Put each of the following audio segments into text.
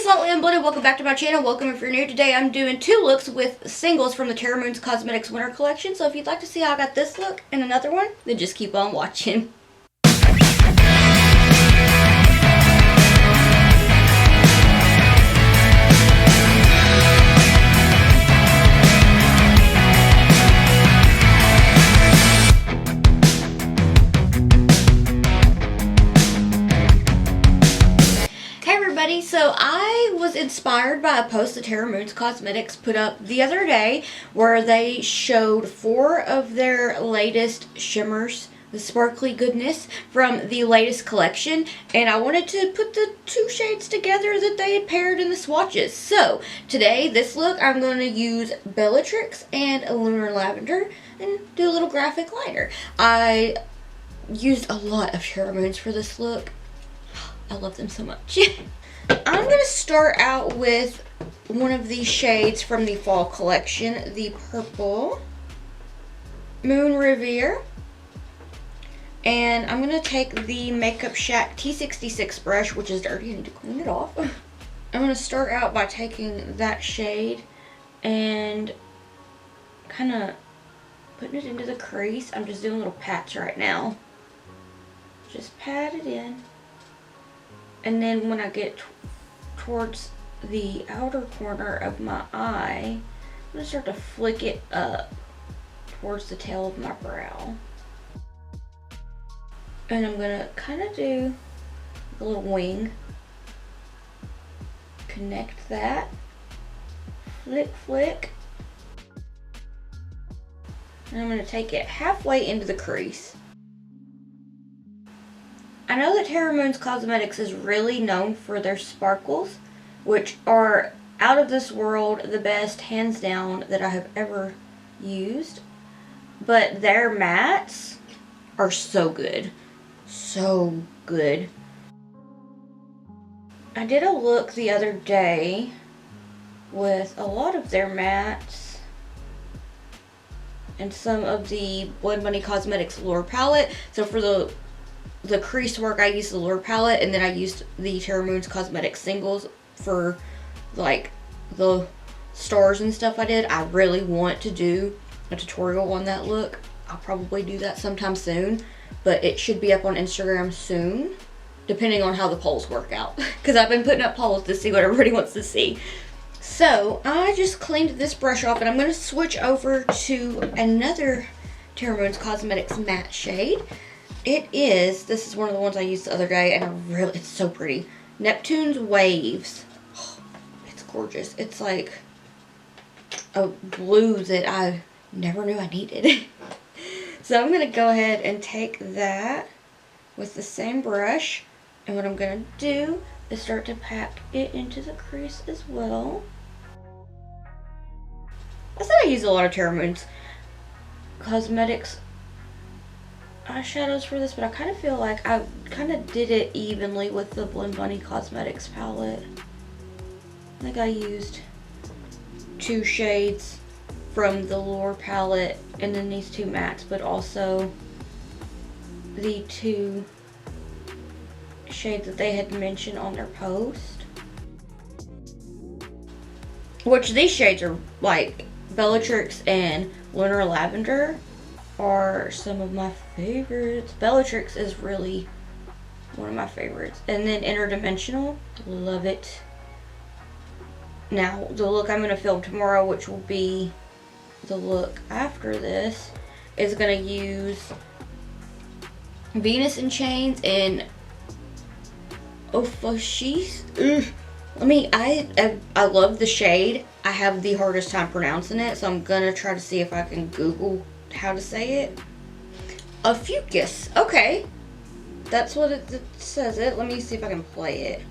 Saltly Unblended, welcome back to my channel. Welcome if you're new. Today I'm doing two looks with singles from the Terra Cosmetics Winter Collection. So if you'd like to see how I got this look and another one, then just keep on watching. So I was inspired by a post that Terra Cosmetics put up the other day where they showed 4 of their latest shimmers, the sparkly goodness from the latest collection, and I wanted to put the 2 shades together that they had paired in the swatches. So today, this look, I'm going to use Bellatrix and a Lunar Lavender and do a little graphic liner. I used a lot of Terra for this look. I love them so much. I'm going to start out with one of these shades from the fall collection, the purple Moon Revere. And I'm going to take the Makeup Shack T66 brush, which is dirty, I need to clean it off. I'm going to start out by taking that shade and kind of putting it into the crease. I'm just doing little pats right now. Just pat it in. And then when I get towards the outer corner of my eye, I'm going to start to flick it up towards the tail of my brow. And I'm going to kind of do a little wing. Connect that. Flick, flick. And I'm going to take it halfway into the crease. I know that Terra Cosmetics is really known for their sparkles, which are out of this world, the best, hands down, that I have ever used. But their mattes are so good. So good. I did a look the other day with a lot of their mattes and some of the Blood Money Cosmetics Lure palette. So for the crease work, I used the Lure palette, and then I used the Terra Cosmetics singles for like the stars and stuff I did. I really want to do a tutorial on that look. I'll probably do that sometime soon, but it should be up on Instagram soon, depending on how the polls work out, because I've been putting up polls to see what everybody wants to see. So I just cleaned this brush off, and I'm going to switch over to another Terra Cosmetics matte shade. This is one of the ones I used the other day, and it's so pretty. Neptune's Waves. Oh, it's gorgeous. It's like a blue that I never knew I needed. So I'm going to go ahead and take that with the same brush, and what I'm going to do is start to pack it into the crease as well. I said I use a lot of Terra Cosmetics eyeshadows for this, but I kind of feel like I kind of did it evenly with the Blood Money Cosmetics palette. I think I used 2 shades from the Lure palette and then these 2 mattes, but also the 2 shades that they had mentioned on their post. Which these shades are like Bellatrix and Lunar Lavender are some of my favorites. Bellatrix is really one of my favorites. And then Interdimensional, love it. Now, the look I'm going to film tomorrow, which will be the look after this, is going to use Venus in Chains and Ophashis. I love the shade. I have the hardest time pronouncing it, so I'm going to try to see if I can Google how to say it. Ophiuchus. Okay. That's what it says it. Let me see if I can play it.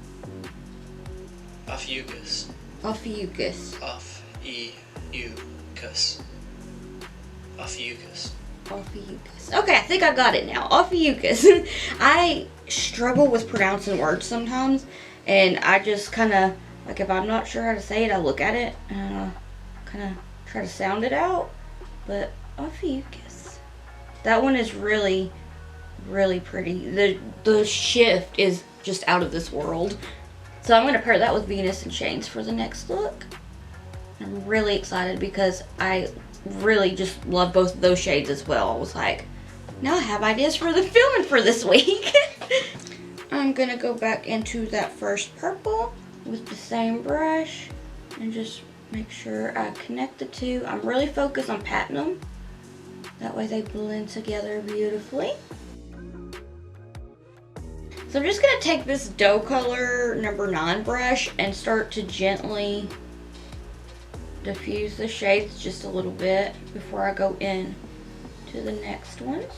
Ophiuchus. Ophiuchus. Ophiuchus. Ophiuchus. Ophiuchus. Okay, I think I got it now. Ophiuchus. I struggle with pronouncing words sometimes, and I just kind of, like, if I'm not sure how to say it, I look at it and kind of try to sound it out. But Ophiuchus. That one is really, really pretty. The shift is just out of this world. So I'm going to pair that with Venus and Chains for the next look. I'm really excited because I really just love both of those shades as well. I was like, now I have ideas for the filming for this week. I'm going to go back into that first purple with the same brush and just make sure I connect the two. I'm really focused on patting them. That way they blend together beautifully. So I'm just going to take this dough color number 9 brush and start to gently diffuse the shades just a little bit before I go in to the next ones.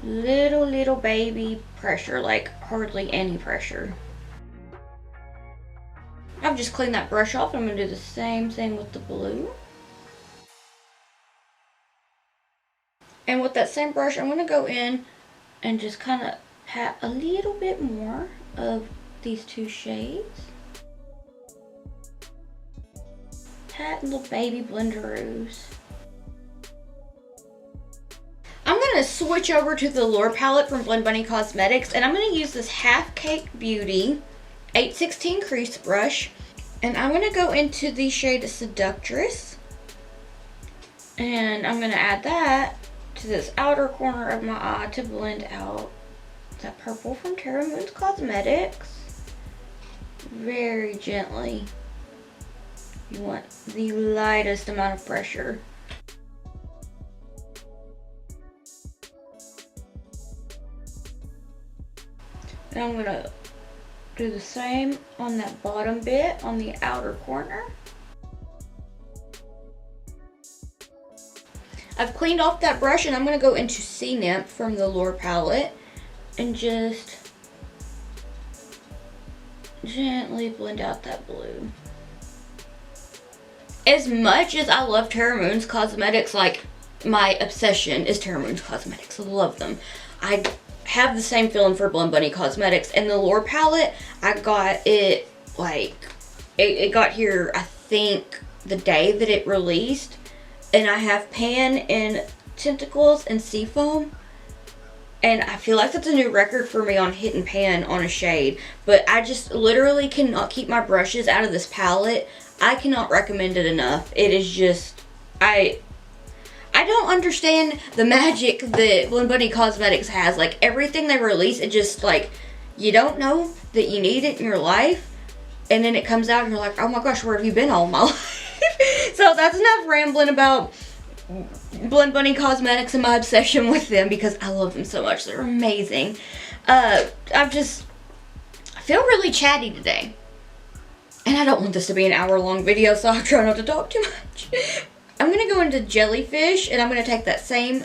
Little baby pressure, like hardly any pressure. I've just cleaned that brush off. I'm going to do the same thing with the blue. And with that same brush, I'm going to go in and just kind of pat a little bit more of these two shades. Pat little baby blenderoos. I'm going to switch over to the Lure palette from Blend Bunny Cosmetics, and I'm going to use this Half Cake Beauty 816 crease brush, and I'm going to go into the shade Seductress, and I'm going to add that to this outer corner of my eye to blend out that purple from Terra Cosmetics. Very gently. You want the lightest amount of pressure. And I'm gonna do the same on that bottom bit on the outer corner. I've cleaned off that brush and I'm gonna go into Sea Nymph from the Lure palette and just gently blend out that blue. As much as I love Terra Moon's cosmetics, like my obsession is Terra Moon's cosmetics. I love them. I have the same feeling for Blend Bunny Cosmetics, and the Lure palette, I got it like, it got here I think the day that it released, and I have Pan and Tentacles and Seafoam, and I feel like that's a new record for me on hitting pan on a shade, but I just literally cannot keep my brushes out of this palette. I cannot recommend it enough. It is just, I don't understand the magic that Blend Bunny Cosmetics has. Like, everything they release, it just, like, you don't know that you need it in your life, and then it comes out and you're like, oh my gosh, where have you been all my life? So that's enough rambling about Blend Bunny Cosmetics and my obsession with them, because I love them so much. They're amazing. I feel really chatty today. And I don't want this to be an hour-long video, so I'll try not to talk too much. I'm going to go into Jellyfish, and I'm going to take that same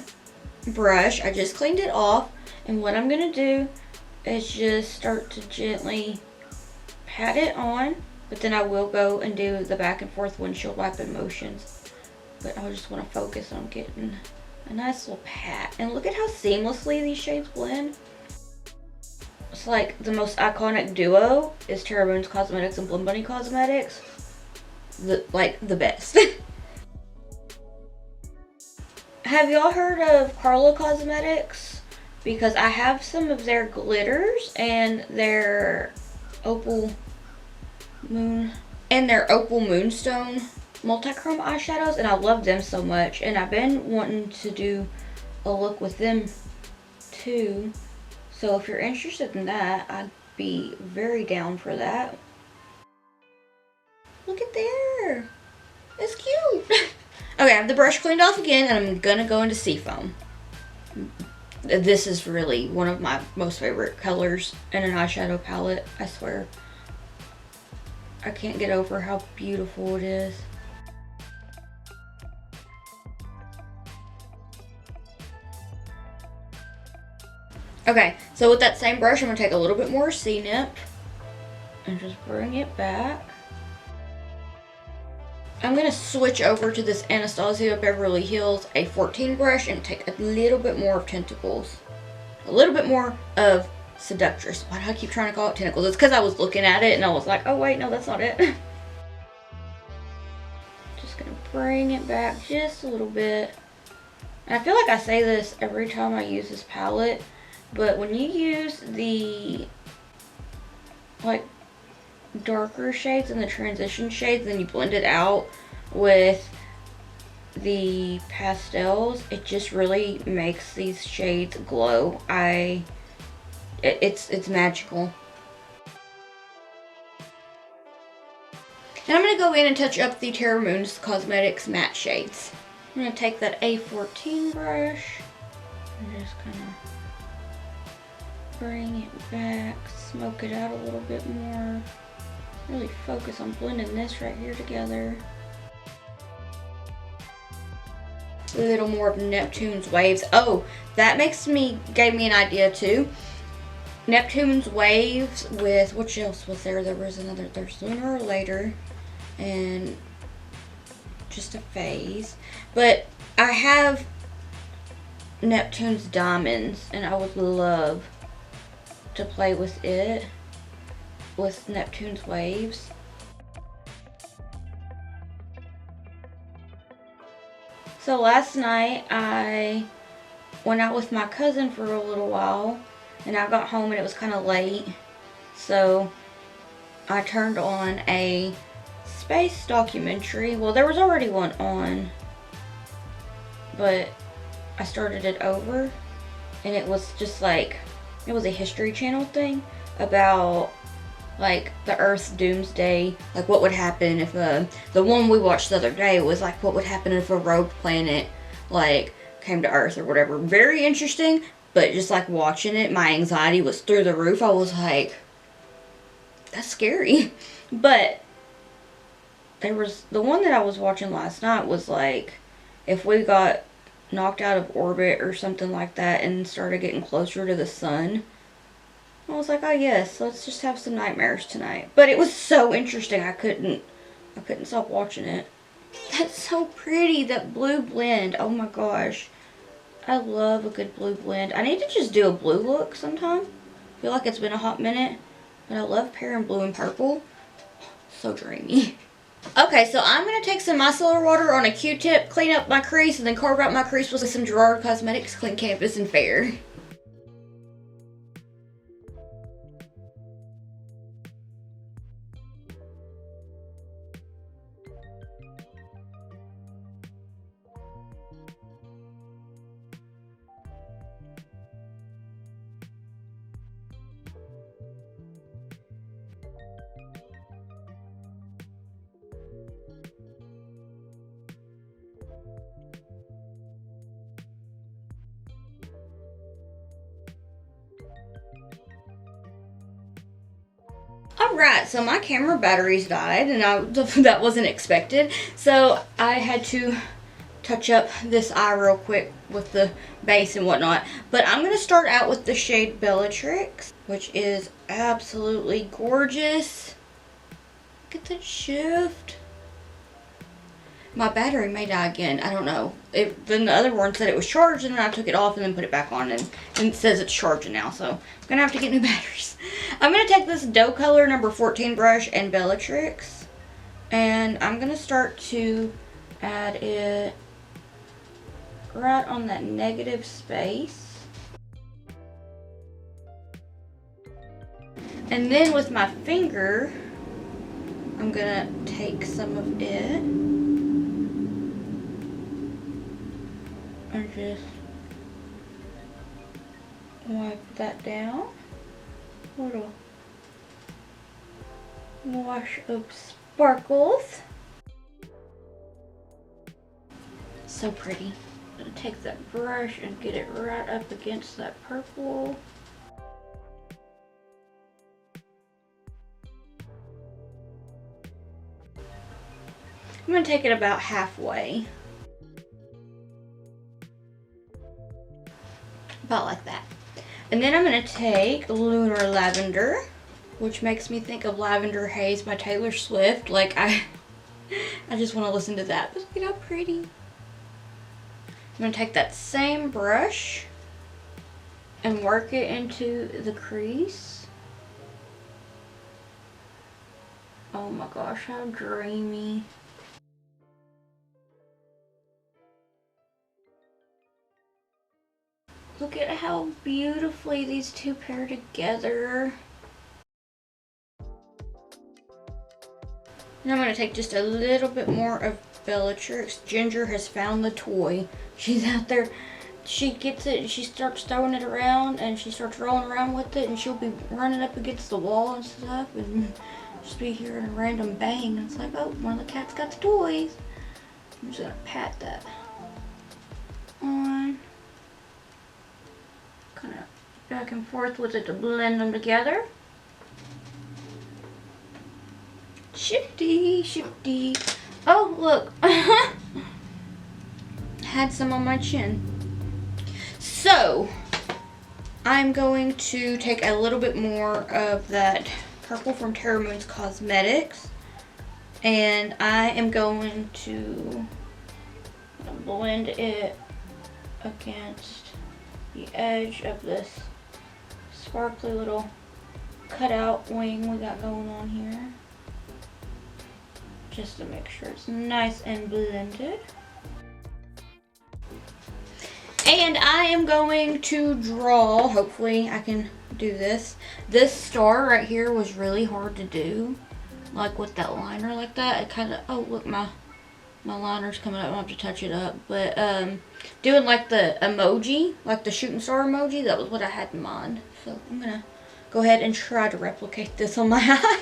brush. I just cleaned it off. And what I'm going to do is just start to gently pat it on. But then I will go and do the back and forth windshield wiping motions. But I just want to focus on getting a nice little pat. And look at how seamlessly these shades blend. It's like the most iconic duo is Terra Moon's Cosmetics and Blend Bunny Cosmetics. The best. Have y'all heard of Carla Cosmetics? Because I have some of their glitters and their opal moonstone multi-chrome eyeshadows, and I love them so much, and I've been wanting to do a look with them too. So if you're interested in that, I'd be very down for that. Look at there. It's cute. Okay, I have the brush cleaned off again, and I'm gonna go into Seafoam. This is really one of my most favorite colors in an eyeshadow palette, I swear. I can't get over how beautiful it is. Okay, so with that same brush, I'm going to take a little bit more Sea Nymph and just bring it back. I'm going to switch over to this Anastasia Beverly Hills A14 brush and take a little bit more of Tentacles. A little bit more of Seductress. Why do I keep trying to call it Tentacles? It's because I was looking at it and I was like, oh wait, no, that's not it. Just going to bring it back just a little bit. And I feel like I say this every time I use this palette, but when you use the like darker shades and the transition shades, then you blend it out with the pastels, it just really makes these shades glow. It's magical. And I'm going to go in and touch up the Terra Moons Cosmetics matte shades. I'm going to take that A14 brush and just kind of bring it back, smoke it out a little bit more. Really focus on blending this right here together. A little more of Neptune's Waves. Oh, that gave me an idea too. Neptune's Waves with, what else was there? There's Sooner or Later and Just a Phase. But I have Neptune's Diamonds and I would love to play with it, with Neptune's Waves. So last night I went out with my cousin for a little while and I got home and it was kind of late. So I turned on a space documentary. Well, there was already one on, but I started it over and it was just like, it was a History Channel thing about like the Earth's doomsday, like what would happen if the one we watched the other day was like what would happen if a rogue planet like came to Earth or whatever. Very interesting, but just like watching it, my anxiety was through the roof. I was like, that's scary. But there was the one that I was watching last night was like if we got knocked out of orbit or something like that and started getting closer to the sun. I was like, oh yes, let's just have some nightmares tonight. But it was so interesting, I couldn't stop watching it. That's so pretty, that blue blend. Oh my gosh. I love a good blue blend. I need to just do a blue look sometime. I feel like it's been a hot minute. But I love pairing blue and purple. So dreamy. Okay, so I'm going to take some micellar water on a Q-tip, clean up my crease, and then carve out my crease with some Gerard Cosmetics Clean Canvas and Fair. Alright, so my camera batteries died and that wasn't expected. So I had to touch up this eye real quick with the base and whatnot. But I'm going to start out with the shade Bellatrix, which is absolutely gorgeous. Look at that shift. My battery may die again. I don't know. Then the other one said it was charged and then I took it off and then put it back on and it says it's charging now. So I'm going to have to get new batteries. I'm going to take this dough color number 14 brush and Bellatrix. And I'm going to start to add it right on that negative space. And then with my finger, I'm going to take some of it and just wipe that down. Little wash of sparkles. So pretty. I'm gonna take that brush and get it right up against that purple. I'm gonna take it about halfway. About like that. And then I'm going to take Lunar Lavender, which makes me think of Lavender Haze by Taylor Swift. Like, I just want to listen to that. But look at how pretty. I'm going to take that same brush and work it into the crease. Oh my gosh, how dreamy. Look at how beautifully these two pair together. And I'm going to take just a little bit more of Bellatrix. Ginger has found the toy. She's out there. She gets it and she starts throwing it around and she starts rolling around with it and she'll be running up against the wall and stuff and just be hearing a random bang. And it's like, oh, one of the cats got the toys. I'm just going to pat that on. Kind of back and forth with it to blend them together. Shifty, shifty. Oh, look. Had some on my chin. So, I'm going to take a little bit more of that purple from Terra Moon's Cosmetics. And I am going to blend it against the edge of this sparkly little cutout wing we got going on here. Just to make sure it's nice and blended. And I am going to draw, hopefully I can do this. This star right here was really hard to do. Like with that liner like that. It kind of, oh look, my liner's coming up. I have to touch it up. But doing like the emoji, like the shooting star emoji, that was what I had in mind. So I'm going to go ahead and try to replicate this on my eye.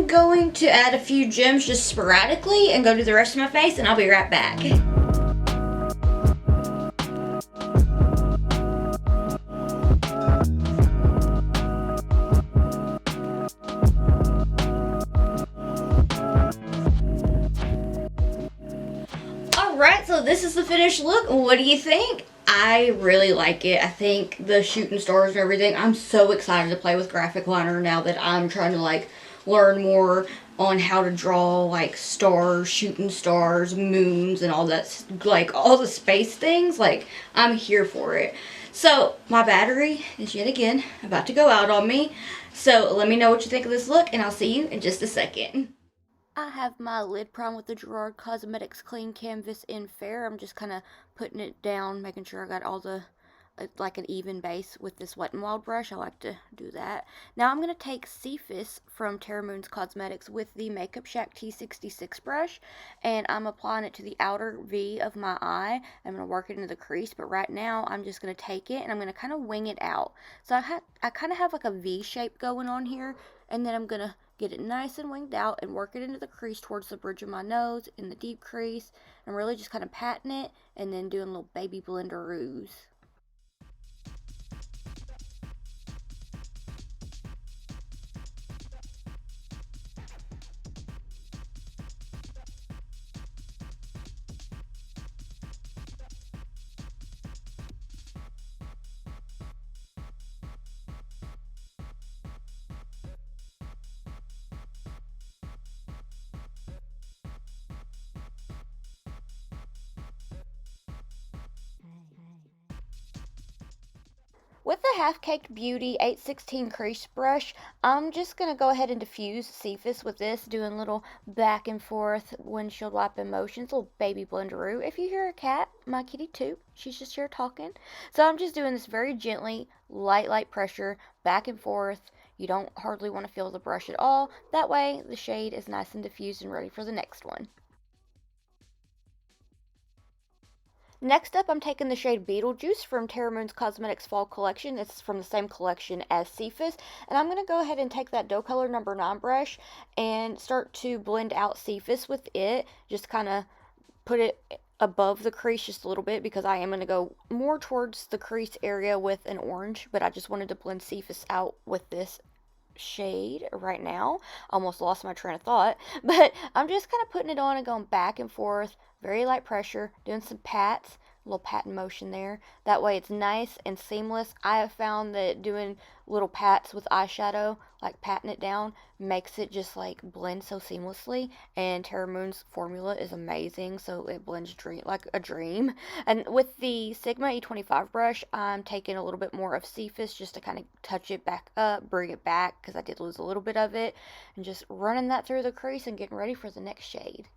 Going to add a few gems just sporadically and go do the rest of my face, and I'll be right back. Alright, so this is the finished look. What do you think? I really like it. I think the shooting stars and everything, I'm so excited to play with graphic liner now that I'm trying to like learn more on how to draw like stars, shooting stars, moons, and all that, like all the space things. Like, I'm here for it. So my battery is yet again about to go out on me. So let me know what you think of this look, and I'll see you in just a second. I have my lid prime with the Gerard Cosmetics Clean Canvas in Fair. I'm just kind of putting it down, making sure I got all the, like an even base with this Wet n Wild brush. I like to do that. Now I'm going to take Cephas from Terra Cosmetics with the Makeup Shack T66 brush, and I'm applying it to the outer V of my eye. I'm going to work it into the crease, but right now I'm just going to take it and I'm going to kind of wing it out. So I kind of have like a V shape going on here, and then I'm going to get it nice and winged out and work it into the crease towards the bridge of my nose in the deep crease, and really just kind of patting it and then doing little baby blenderoos. With the Half Caked Beauty 816 crease brush, I'm just going to go ahead and diffuse Cephas with this, doing little back and forth windshield wiping motions, little baby blenderoo. If you hear a cat, my kitty too, she's just here talking. So I'm just doing this very gently, light pressure, back and forth. You don't hardly want to feel the brush at all. That way the shade is nice and diffused and ready for the next one. Next up, I'm taking the shade Beetlejuice from Terra Cosmetics Fall Collection. It's from the same collection as Cephas. And I'm going to go ahead and take that dough color number 9 brush and start to blend out Cephas with it. Just kind of put it above the crease just a little bit, because I am going to go more towards the crease area with an orange. But I just wanted to blend Cephas out with this shade right now. Almost lost my train of thought, but I'm just kind of putting it on and going back and forth, very light pressure, doing some pats, a little pat motion there. That way it's nice and seamless. I have found that doing little pats with eyeshadow, like patting it down, makes it just like blend so seamlessly, and Terra Moon's formula is amazing, so it blends like a dream. And with the Sigma E25 brush, I'm taking a little bit more of Cephas just to kind of touch it back up, bring it back, because I did lose a little bit of it, and just running that through the crease and getting ready for the next shade.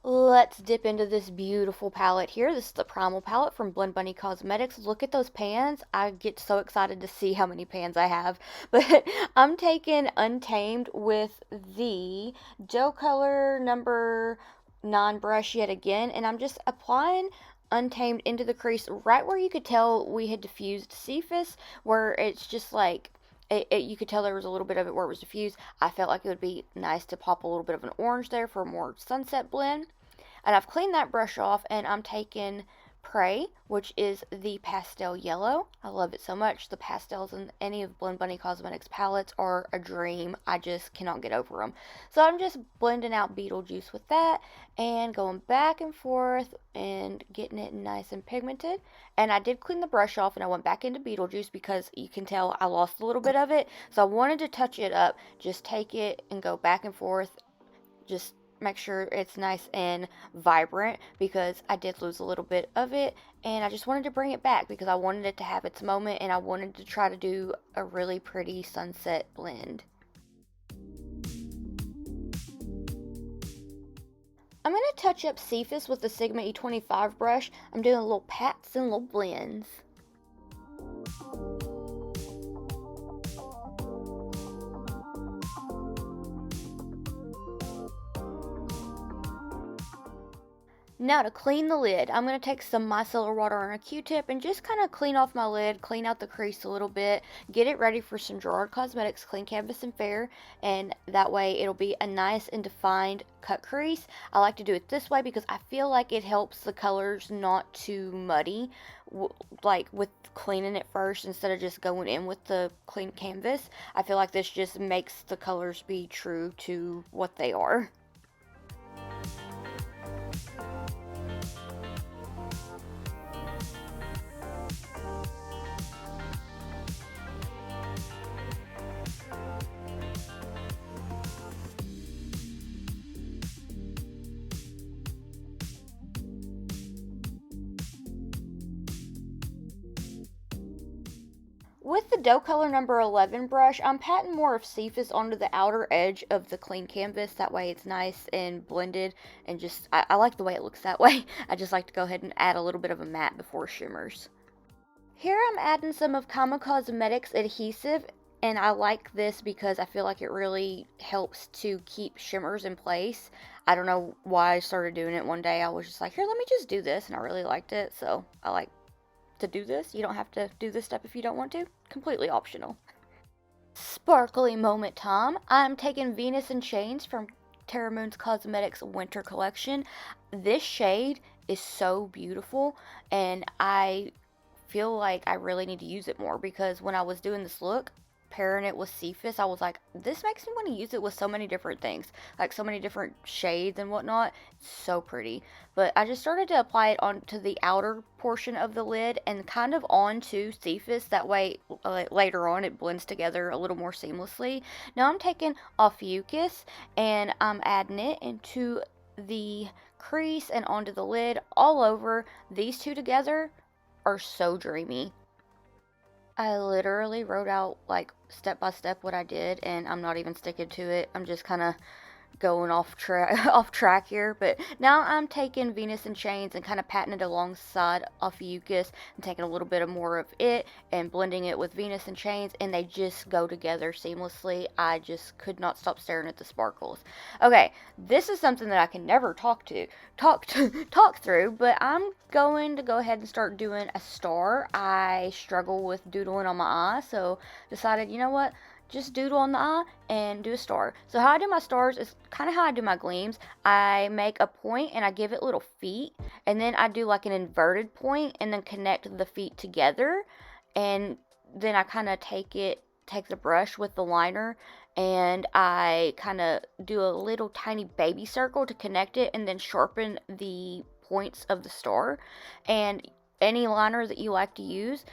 Let's dip into this beautiful palette here. This is the Primal palette from Blend Bunny Cosmetics. Look at those pans. I get so excited to see how many pans I have. But I'm taking Untamed with the dough color number 9 brush yet again. And I'm just applying Untamed into the crease right where you could tell we had diffused Cephas, where it's just like you could tell there was a little bit of it where it was diffused. I felt like it would be nice to pop a little bit of an orange there for a more sunset blend. And I've cleaned that brush off, and I'm taking Prey, which is the pastel yellow. I love it so much. The pastels in any of Blend Bunny Cosmetics palettes are a dream. I just cannot get over them. So I'm just blending out Beetlejuice with that and going back and forth and getting it nice and pigmented. And I did clean the brush off, and I went back into Beetlejuice because you can tell I lost a little bit of it. So I wanted to touch it up. Just take it and go back and forth. Just make sure it's nice and vibrant, because I did lose a little bit of it, and I just wanted to bring it back because I wanted it to have its moment, and I wanted to try to do a really pretty sunset blend. I'm going to touch up Cephas with the Sigma E25 brush. I'm doing little pats and little blends. Now to clean the lid, I'm going to take some micellar water on a Q-tip and just kind of clean off my lid, clean out the crease a little bit, get it ready for some Gerard Cosmetics Clean Canvas and Fair, and that way it'll be a nice and defined cut crease. I like to do it this way because I feel like it helps the colors not too muddy, like with cleaning it first instead of just going in with the clean canvas. I feel like this just makes the colors be true to what they are. With the dough color number 11 brush, I'm patting more of Cephas onto the outer edge of the clean canvas. That way it's nice and blended, and just, I like the way it looks that way. I just like to go ahead and add a little bit of a matte before shimmers. Here I'm adding some of Kama Cosmetics adhesive, and I like this because I feel like it really helps to keep shimmers in place. I don't know why I started doing it one day. I was just like, here, let me just do this, and I really liked it, so I like to do this. You don't have to do this step if you don't want to. Completely optional. Sparkly moment time. I'm taking Venus in Chains from Terra Cosmetics Winter Collection. This shade is so beautiful, and I feel like I really need to use it more, because when I was doing this look, pairing it with Cephas, I was like, this makes me want to use it with so many different things, like so many different shades and whatnot. It's so pretty. But I just started to apply it onto the outer portion of the lid and kind of onto Cephas. That way later on it blends together a little more seamlessly. Now I'm taking Ophiuchus and I'm adding it into the crease and onto the lid all over. These two together are so dreamy. I literally wrote out like step by step what I did, and I'm not even sticking to it. I'm just kind of going off track here, but now I'm taking Venus in Chains and kind of patting it alongside Ophiuchus and taking a little bit of more of it and blending it with Venus in Chains, and they just go together seamlessly. I just could not stop staring at the sparkles. Okay, this is something that I can never talk through, but I'm going to go ahead and start doing a star. I struggle with doodling on my eye, so decided, you know what? Just doodle on the eye and do a star. So how I do my stars is kind of how I do my gleams. I make a point and I give it little feet, and then I do like an inverted point and then connect the feet together, and then I kind of take the brush with the liner and I kind of do a little tiny baby circle to connect it and then sharpen the points of the star. And any liner that you like to use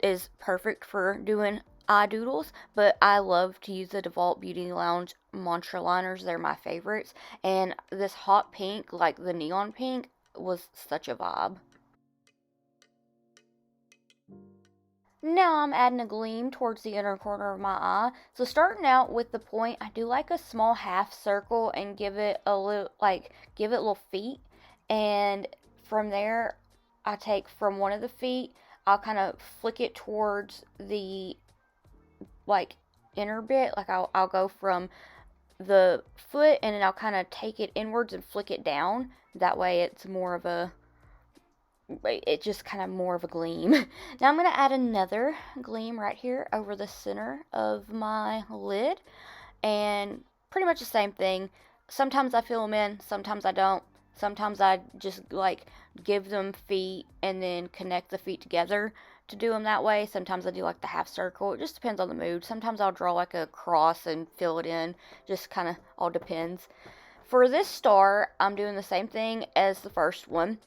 is perfect for doing eye doodles, but I love to use the Default Beauty Lounge Mantra liners. They're my favorites, and this hot pink, like the neon pink, was such a vibe. Now I'm adding a gleam towards the inner corner of my eye. So starting out with the point, I do like a small half circle and give it little feet, and from there I take from one of the feet, I'll kind of flick it towards the inner bit. Like I'll go from the foot and then I'll kind of take it inwards and flick it down. That way it's just kind of more of a gleam. Now I'm going to add another gleam right here over the center of my lid, and pretty much the same thing. Sometimes I fill them in, sometimes I don't. Sometimes I just give them feet and then connect the feet together to do them that way. Sometimes I do like the half circle. It just depends on the mood. Sometimes I'll draw like a cross and fill it in. Just kind of all depends. For this star, I'm doing the same thing as the first one,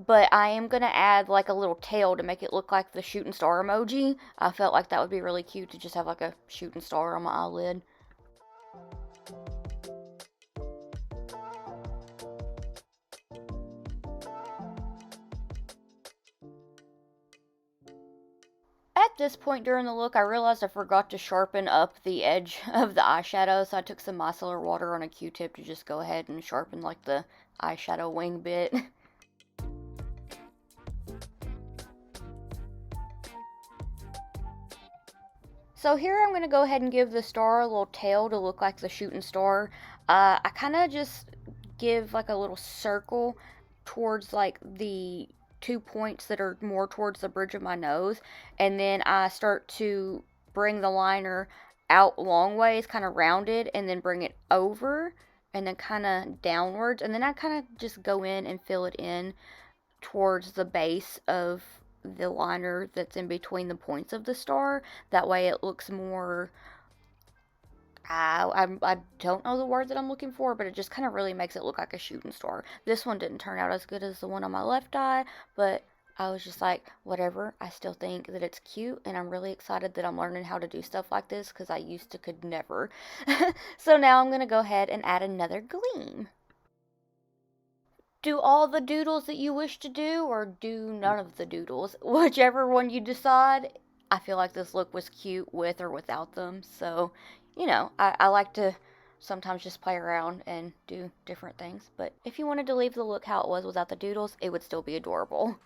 but I am going to add like a little tail to make it look like the shooting star emoji. I felt like that would be really cute to just have like a shooting star on my eyelid. At this point during the look, I realized I forgot to sharpen up the edge of the eyeshadow, so I took some micellar water on a Q-tip to just go ahead and sharpen like the eyeshadow wing bit. So here I'm going to go ahead and give the star a little tail to look like the shooting star. I kind of just give like a little circle towards like the 2 points that are more towards the bridge of my nose, and then I start to bring the liner out long ways, kind of rounded, and then bring it over and then kind of downwards, and then I kind of just go in and fill it in towards the base of the liner that's in between the points of the star. That way it looks more, I don't know the word that I'm looking for, but it just kind of really makes it look like a shooting star. This one didn't turn out as good as the one on my left eye, but I was just like, whatever. I still think that it's cute, and I'm really excited that I'm learning how to do stuff like this, because I used to could never. So now I'm going to go ahead and add another gleam. Do all the doodles that you wish to do, or do none of the doodles. Whichever one you decide, I feel like this look was cute with or without them. So, you know, I like to sometimes just play around and do different things. But if you wanted to leave the look how it was without the doodles, it would still be adorable.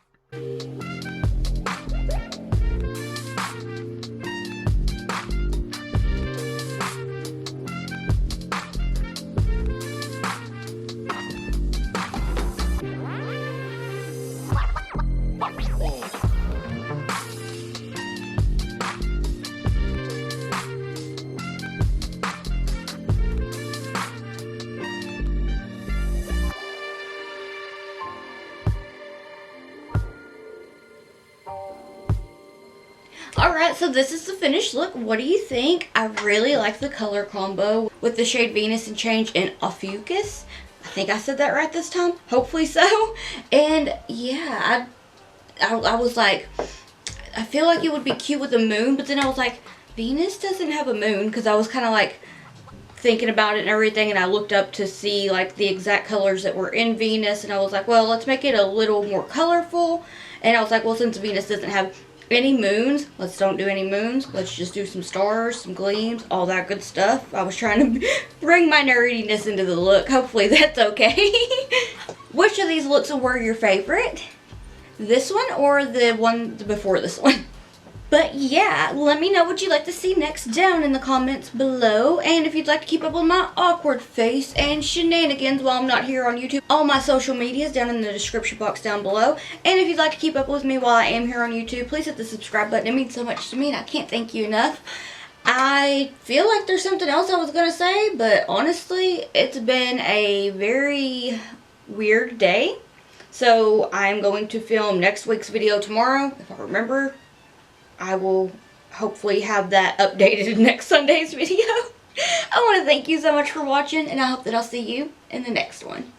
Alright, so this is the finished look. What do you think? I really like the color combo with the shade Venus and Change in Ophiuchus. I think I said that right this time. Hopefully so. And yeah, I was like, I feel like it would be cute with a moon, but then I was like, Venus doesn't have a moon, because I was kind of like thinking about it and everything, and I looked up to see like the exact colors that were in Venus, and I was like, well, let's make it a little more colorful. And I was like, well, since Venus doesn't have any moons, let's don't do any moons. Let's just do some stars, some gleams, all that good stuff. I was trying to bring my nerdiness into the look. Hopefully that's okay. Which of these looks were your favorite? This one or the one before this one? But yeah, let me know what you'd like to see next down in the comments below. And if you'd like to keep up with my awkward face and shenanigans while I'm not here on YouTube, all my social media is down in the description box down below. And if you'd like to keep up with me while I am here on YouTube, please hit the subscribe button. It means so much to me and I can't thank you enough. I feel like there's something else I was going to say, but honestly, it's been a very weird day. So I'm going to film next week's video tomorrow, if I remember. I will hopefully have that updated in next Sunday's video. I want to thank you so much for watching, and I hope that I'll see you in the next one.